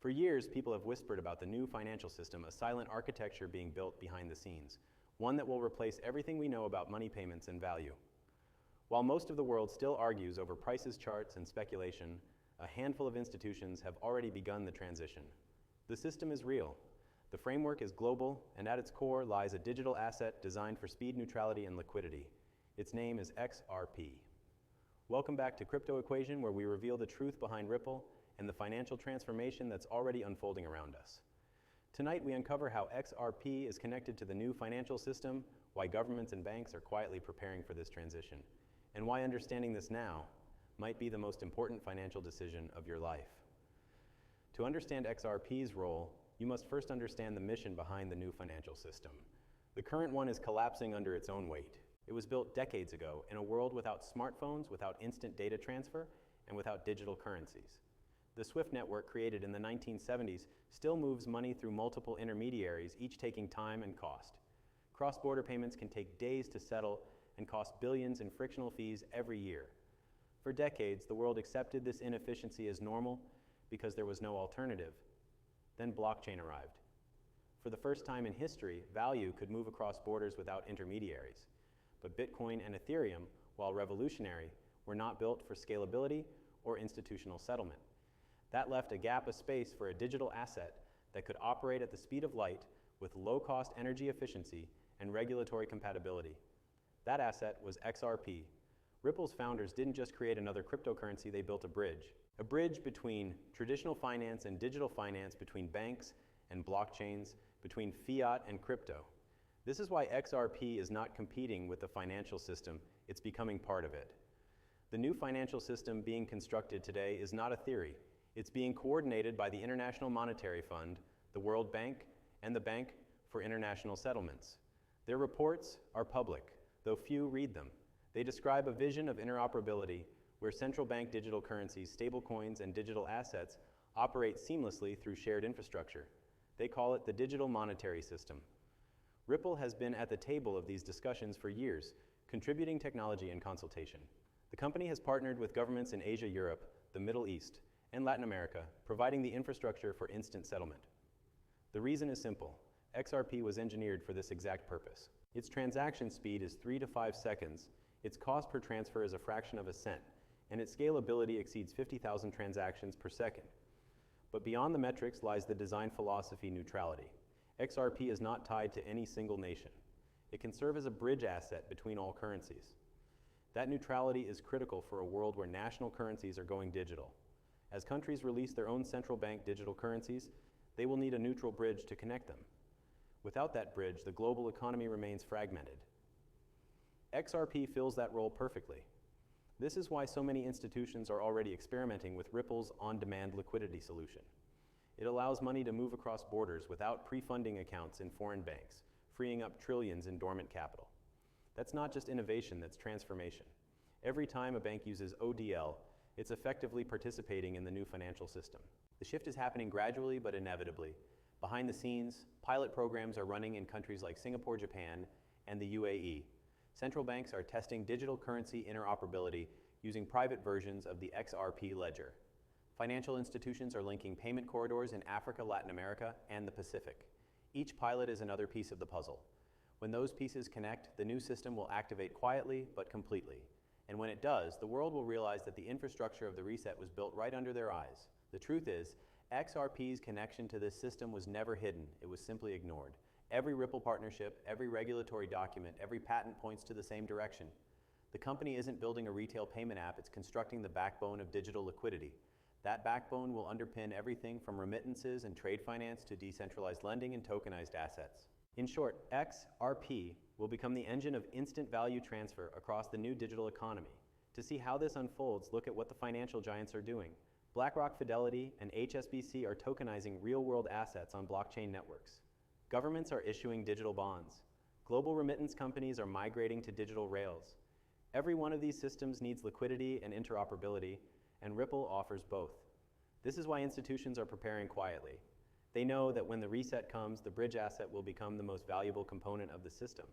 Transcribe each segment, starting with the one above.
For years, people have whispered about the new financial system, a silent architecture being built behind the scenes, one that will replace everything we know about money payments and value. While most of the world still argues over prices, charts, and speculation, a handful of institutions have already begun the transition. The system is real. The framework is global, and at its core lies a digital asset designed for speed, neutrality, and liquidity. Its name is XRP. Welcome back to Crypto Equation, where we reveal the truth behind Ripple and the financial transformation that's already unfolding around us. Tonight, we uncover how XRP is connected to the new financial system, why governments and banks are quietly preparing for this transition, and why understanding this now might be the most important financial decision of your life. To understand XRP's role, you must first understand the mission behind the new financial system. The current one is collapsing under its own weight. It was built decades ago in a world without smartphones, without instant data transfer, and without digital currencies. The SWIFT network, created in the 1970s, still moves money through multiple intermediaries, each taking time and cost. Cross-border payments can take days to settle and cost billions in frictional fees every year. For decades, the world accepted this inefficiency as normal because there was no alternative. Then blockchain arrived. For the first time in history, value could move across borders without intermediaries. But Bitcoin and Ethereum, while revolutionary, were not built for scalability or institutional settlement. That left a gap of space for a digital asset that could operate at the speed of light with low-cost energy efficiency and regulatory compatibility. That asset was XRP. Ripple's founders didn't just create another cryptocurrency, they built a bridge between traditional finance and digital finance, between banks and blockchains, between fiat and crypto. This is why XRP is not competing with the financial system, it's becoming part of it. The new financial system being constructed today is not a theory. It's being coordinated by the International Monetary Fund, the World Bank, and the Bank for International Settlements. Their reports are public, though few read them. They describe a vision of interoperability where central bank digital currencies, stablecoins, and digital assets operate seamlessly through shared infrastructure. They call it the digital monetary system. Ripple has been at the table of these discussions for years, contributing technology and consultation. The company has partnered with governments in Asia, Europe, the Middle East, and Latin America, providing the infrastructure for instant settlement. The reason is simple. XRP was engineered for this exact purpose. Its transaction speed is 3 to 5 seconds, its cost per transfer is a fraction of a cent, and its scalability exceeds 50,000 transactions per second. But beyond the metrics lies the design philosophy: neutrality. XRP is not tied to any single nation. It can serve as a bridge asset between all currencies. That neutrality is critical for a world where national currencies are going digital. As countries release their own central bank digital currencies, they will need a neutral bridge to connect them. Without that bridge, the global economy remains fragmented. XRP fills that role perfectly. This is why so many institutions are already experimenting with Ripple's on-demand liquidity solution. It allows money to move across borders without pre-funding accounts in foreign banks, freeing up trillions in dormant capital. That's not just innovation, that's transformation. Every time a bank uses ODL, it's effectively participating in the new financial system. The shift is happening gradually but inevitably. Behind the scenes, pilot programs are running in countries like Singapore, Japan, and the UAE. Central banks are testing digital currency interoperability using private versions of the XRP Ledger. Financial institutions are linking payment corridors in Africa, Latin America, and the Pacific. Each pilot is another piece of the puzzle. When those pieces connect, the new system will activate quietly but completely. And when it does, the world will realize that the infrastructure of the reset was built right under their eyes. The truth is, XRP's connection to this system was never hidden, it was simply ignored. Every Ripple partnership, every regulatory document, every patent points to the same direction. The company isn't building a retail payment app, it's constructing the backbone of digital liquidity. That backbone will underpin everything from remittances and trade finance to decentralized lending and tokenized assets. In short, XRP will become the engine of instant value transfer across the new digital economy. To see how this unfolds, look at what the financial giants are doing. BlackRock, Fidelity, and HSBC are tokenizing real-world assets on blockchain networks. Governments are issuing digital bonds. Global remittance companies are migrating to digital rails. Every one of these systems needs liquidity and interoperability, and Ripple offers both. This is why institutions are preparing quietly. They know that when the reset comes, the bridge asset will become the most valuable component of the system,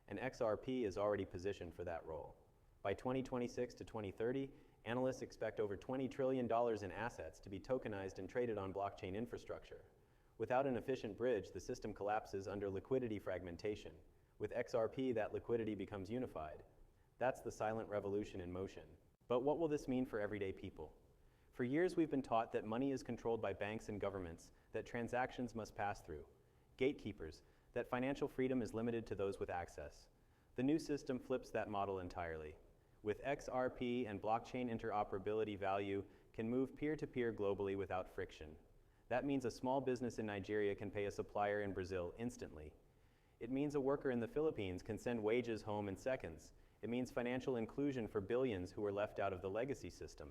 and XRP is already positioned for that role. By 2026 to 2030, Analysts expect over $20 trillion in assets to be tokenized and traded on blockchain infrastructure. Without an efficient bridge, the system collapses under liquidity fragmentation. With XRP, that liquidity becomes unified. That's the silent revolution in motion. But what will this mean for everyday people? For years, we've been taught that money is controlled by banks and governments, that transactions must pass through gatekeepers, that financial freedom is limited to those with access. The new system flips that model entirely. With XRP and blockchain interoperability, value can move peer-to-peer globally without friction. That means a small business in Nigeria can pay a supplier in Brazil instantly. It means a worker in the Philippines can send wages home in seconds. It means financial inclusion for billions who are left out of the legacy system.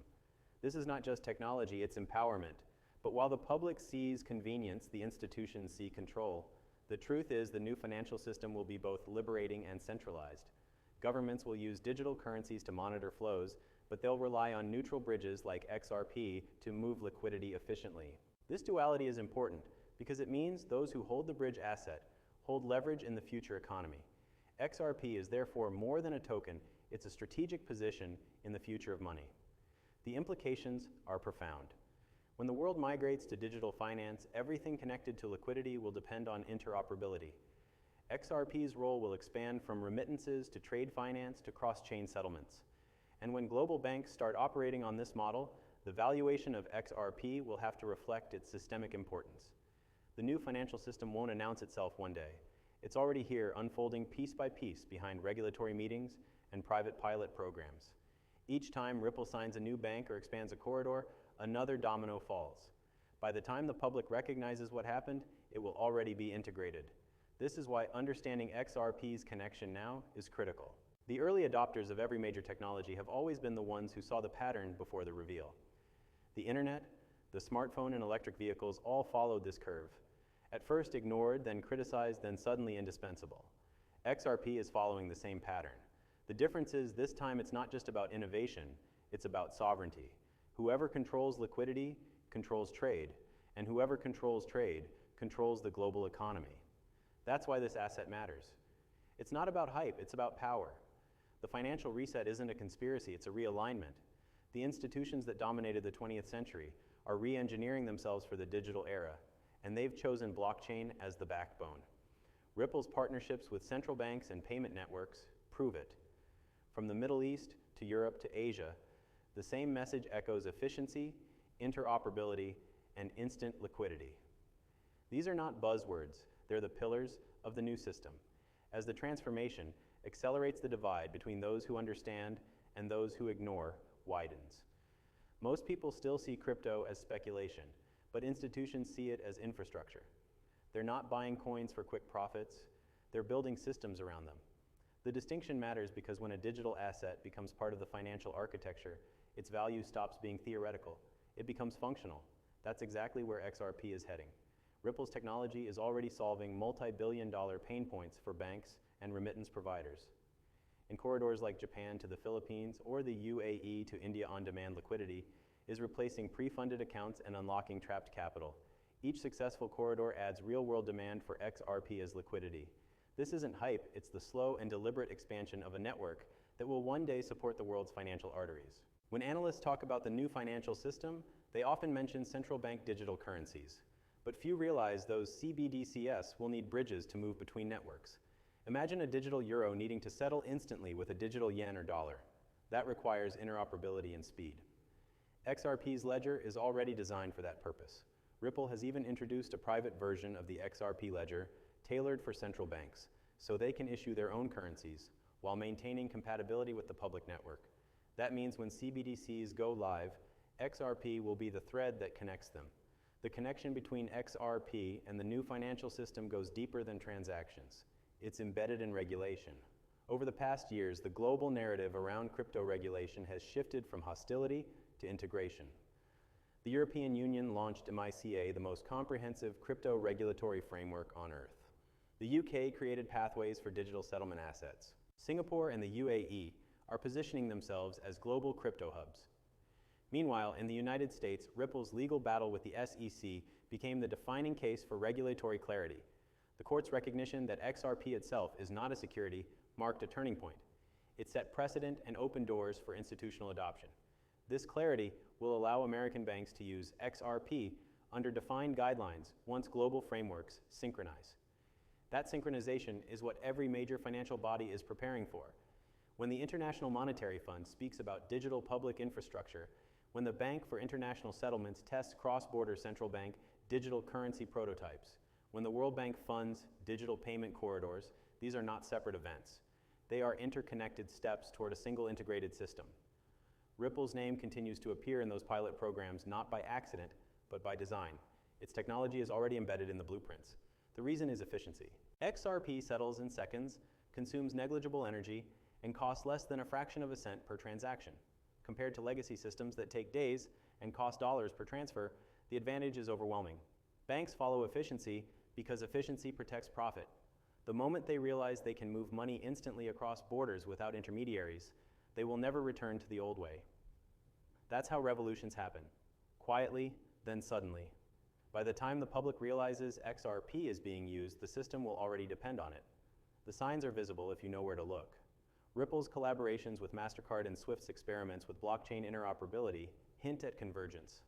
This is not just technology, it's empowerment. But while the public sees convenience, the institutions see control. The truth is the new financial system will be both liberating and centralized. Governments will use digital currencies to monitor flows, but they'll rely on neutral bridges like XRP to move liquidity efficiently. This duality is important because it means those who hold the bridge asset hold leverage in the future economy. XRP is therefore more than a token, it's a strategic position in the future of money. The implications are profound. When the world migrates to digital finance, everything connected to liquidity will depend on interoperability. XRP's role will expand from remittances to trade finance to cross-chain settlements. And when global banks start operating on this model, the valuation of XRP will have to reflect its systemic importance. The new financial system won't announce itself one day. It's already here, unfolding piece by piece behind regulatory meetings and private pilot programs. Each time Ripple signs a new bank or expands a corridor, another domino falls. By the time the public recognizes what happened, it will already be integrated. This is why understanding XRP's connection now is critical. The early adopters of every major technology have always been the ones who saw the pattern before the reveal. The internet, the smartphone, and electric vehicles all followed this curve. At first ignored, then criticized, then suddenly indispensable. XRP is following the same pattern. The difference is this time it's not just about innovation, it's about sovereignty. Whoever controls liquidity controls trade, and whoever controls trade controls the global economy. That's why this asset matters. It's not about hype, it's about power. The financial reset isn't a conspiracy, it's a realignment. The institutions that dominated the 20th century are re-engineering themselves for the digital era, and they've chosen blockchain as the backbone. Ripple's partnerships with central banks and payment networks prove it. From the Middle East to Europe to Asia, the same message echoes efficiency, interoperability, and instant liquidity. These are not buzzwords, they're the pillars of the new system, as the transformation accelerates the divide between those who understand and those who ignore widens. Most people still see crypto as speculation, but institutions see it as infrastructure. They're not buying coins for quick profits, they're building systems around them. The distinction matters because when a digital asset becomes part of the financial architecture, its value stops being theoretical. It becomes functional. That's exactly where XRP is heading. Ripple's technology is already solving multi-billion-dollar pain points for banks and remittance providers. In corridors like Japan to the Philippines or the UAE to India, on-demand liquidity is replacing pre-funded accounts and unlocking trapped capital. Each successful corridor adds real-world demand for XRP as liquidity. This isn't hype, it's the slow and deliberate expansion of a network that will one day support the world's financial arteries. When analysts talk about the new financial system, they often mention central bank digital currencies. But few realize those CBDCs will need bridges to move between networks. Imagine a digital euro needing to settle instantly with a digital yen or dollar. That requires interoperability and speed. XRP's Ledger is already designed for that purpose. Ripple has even introduced a private version of the XRP Ledger tailored for central banks, so they can issue their own currencies while maintaining compatibility with the public network. That means when CBDCs go live, XRP will be the thread that connects them. The connection between XRP and the new financial system goes deeper than transactions. It's embedded in regulation. Over the past years, the global narrative around crypto regulation has shifted from hostility to integration. The European Union launched MiCA, the most comprehensive crypto regulatory framework on Earth. The UK created pathways for digital settlement assets. Singapore and the UAE are positioning themselves as global crypto hubs. Meanwhile, in the United States, Ripple's legal battle with the SEC became the defining case for regulatory clarity. The court's recognition that XRP itself is not a security marked a turning point. It set precedent and opened doors for institutional adoption. This clarity will allow American banks to use XRP under defined guidelines once global frameworks synchronize. That synchronization is what every major financial body is preparing for. When the International Monetary Fund speaks about digital public infrastructure, when the Bank for International Settlements tests cross-border central bank digital currency prototypes, when the World Bank funds digital payment corridors, these are not separate events. They are interconnected steps toward a single integrated system. Ripple's name continues to appear in those pilot programs not by accident, but by design. Its technology is already embedded in the blueprints. The reason is efficiency. XRP settles in seconds, consumes negligible energy, and costs less than a fraction of a cent per transaction. Compared to legacy systems that take days and cost dollars per transfer, the advantage is overwhelming. Banks follow efficiency because efficiency protects profit. The moment they realize they can move money instantly across borders without intermediaries, they will never return to the old way. That's how revolutions happen. Quietly, then suddenly. By the time the public realizes XRP is being used, the system will already depend on it. The signs are visible if you know where to look. Ripple's collaborations with MasterCard and Swift's experiments with blockchain interoperability hint at convergence.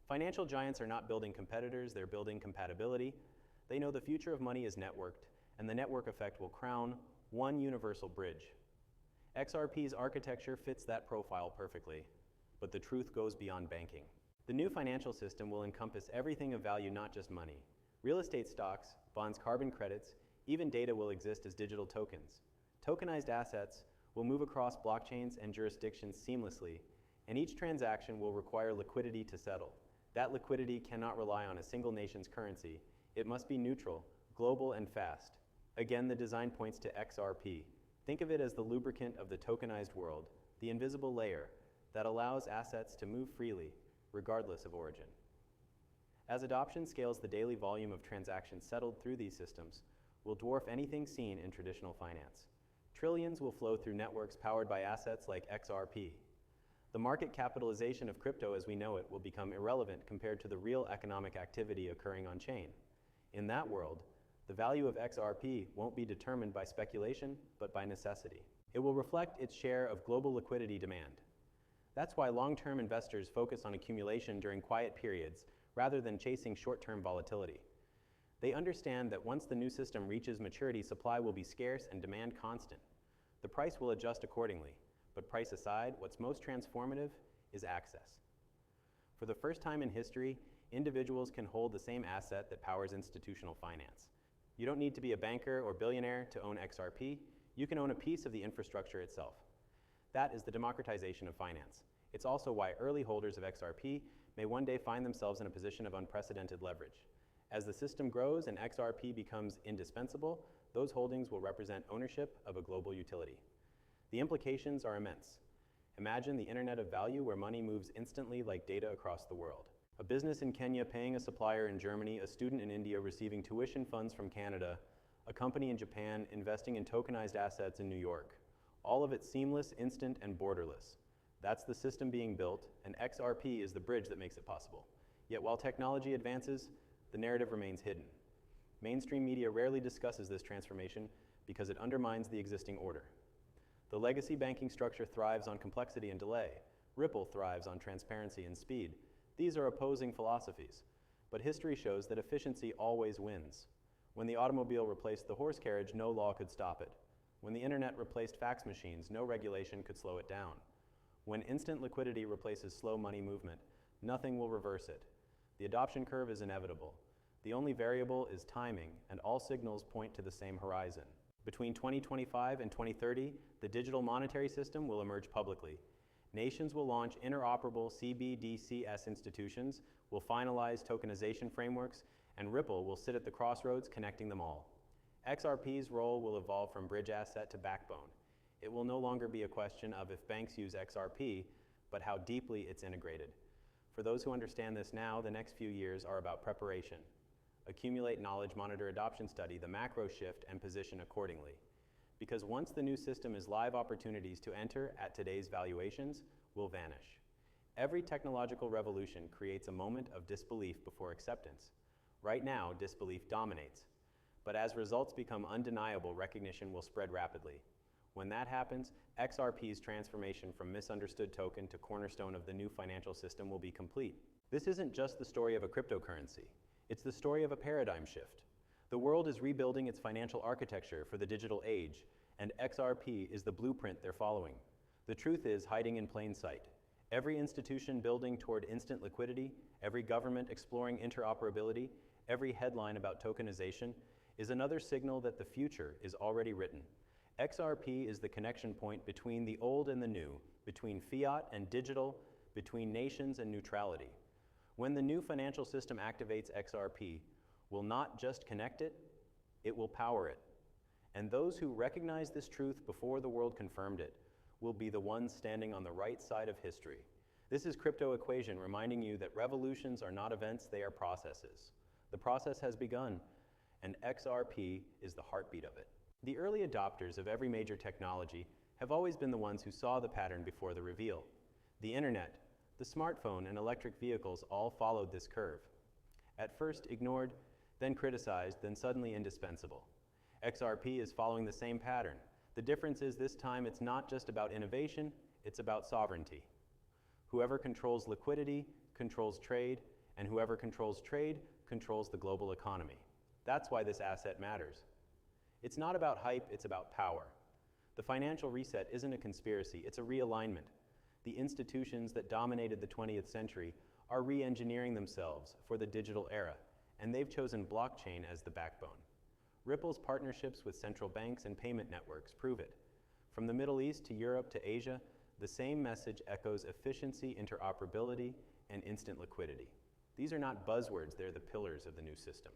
Financial giants are not building competitors, they're building compatibility. They know the future of money is networked, and the network effect will crown one universal bridge. XRP's architecture fits that profile perfectly, but the truth goes beyond banking. The new financial system will encompass everything of value, not just money. Real estate stocks, bonds, carbon credits, even data will exist as digital tokens. Tokenized assets will move across blockchains and jurisdictions seamlessly, and each transaction will require liquidity to settle. That liquidity cannot rely on a single nation's currency. It must be neutral, global, and fast. Again, the design points to XRP. Think of it as the lubricant of the tokenized world, the invisible layer that allows assets to move freely, regardless of origin. As adoption scales, the daily volume of transactions settled through these systems will dwarf anything seen in traditional finance. Trillions will flow through networks powered by assets like XRP. The market capitalization of crypto as we know it will become irrelevant compared to the real economic activity occurring on-chain. In that world, the value of XRP won't be determined by speculation, but by necessity. It will reflect its share of global liquidity demand. That's why long-term investors focus on accumulation during quiet periods rather than chasing short-term volatility. They understand that once the new system reaches maturity, supply will be scarce and demand constant. The price will adjust accordingly, but price aside, what's most transformative is access. For the first time in history, individuals can hold the same asset that powers institutional finance. You don't need to be a banker or billionaire to own XRP. You can own a piece of the infrastructure itself. That is the democratization of finance. It's also why early holders of XRP may one day find themselves in a position of unprecedented leverage. As the system grows and XRP becomes indispensable, those holdings will represent ownership of a global utility. The implications are immense. Imagine the Internet of Value where money moves instantly like data across the world. A business in Kenya paying a supplier in Germany, a student in India receiving tuition funds from Canada, a company in Japan investing in tokenized assets in New York. All of it seamless, instant, and borderless. That's the system being built, and XRP is the bridge that makes it possible. Yet while technology advances, the narrative remains hidden. Mainstream media rarely discusses this transformation because it undermines the existing order. The legacy banking structure thrives on complexity and delay. Ripple thrives on transparency and speed. These are opposing philosophies, but history shows that efficiency always wins. When the automobile replaced the horse carriage, no law could stop it. When the internet replaced fax machines, no regulation could slow it down. When instant liquidity replaces slow money movement, nothing will reverse it. The adoption curve is inevitable. The only variable is timing, and all signals point to the same horizon. Between 2025 and 2030, the digital monetary system will emerge publicly. Nations will launch interoperable CBDCs institutions, will finalize tokenization frameworks, and Ripple will sit at the crossroads connecting them all. XRP's role will evolve from bridge asset to backbone. It will no longer be a question of if banks use XRP, but how deeply it's integrated. For those who understand this now, the next few years are about preparation. Accumulate knowledge, monitor adoption, study the macro shift, and position accordingly. Because once the new system is live, opportunities to enter at today's valuations will vanish. Every technological revolution creates a moment of disbelief before acceptance. Right now, disbelief dominates. But as results become undeniable, recognition will spread rapidly. When that happens, XRP's transformation from misunderstood token to cornerstone of the new financial system will be complete. This isn't just the story of a cryptocurrency. It's the story of a paradigm shift. The world is rebuilding its financial architecture for the digital age, and XRP is the blueprint they're following. The truth is hiding in plain sight. Every institution building toward instant liquidity, every government exploring interoperability, every headline about tokenization is another signal that the future is already written. XRP is the connection point between the old and the new, between fiat and digital, between nations and neutrality. When the new financial system activates XRP, will not just connect it, it will power it. And those who recognize this truth before the world confirmed it will be the ones standing on the right side of history. This is Crypto Equation reminding you that revolutions are not events, they are processes. The process has begun, and XRP is the heartbeat of it. The early adopters of every major technology have always been the ones who saw the pattern before the reveal. The internet, the smartphone, and electric vehicles all followed this curve. At first ignored, then criticized, then suddenly indispensable. XRP is following the same pattern. The difference is this time it's not just about innovation, it's about sovereignty. Whoever controls liquidity controls trade, and whoever controls trade controls the global economy. That's why this asset matters. It's not about hype, it's about power. The financial reset isn't a conspiracy, it's a realignment. The institutions that dominated the 20th century are re-engineering themselves for the digital era, and they've chosen blockchain as the backbone. Ripple's partnerships with central banks and payment networks prove it. From the Middle East to Europe to Asia, the same message echoes efficiency, interoperability, and instant liquidity. These are not buzzwords, they're the pillars of the new system.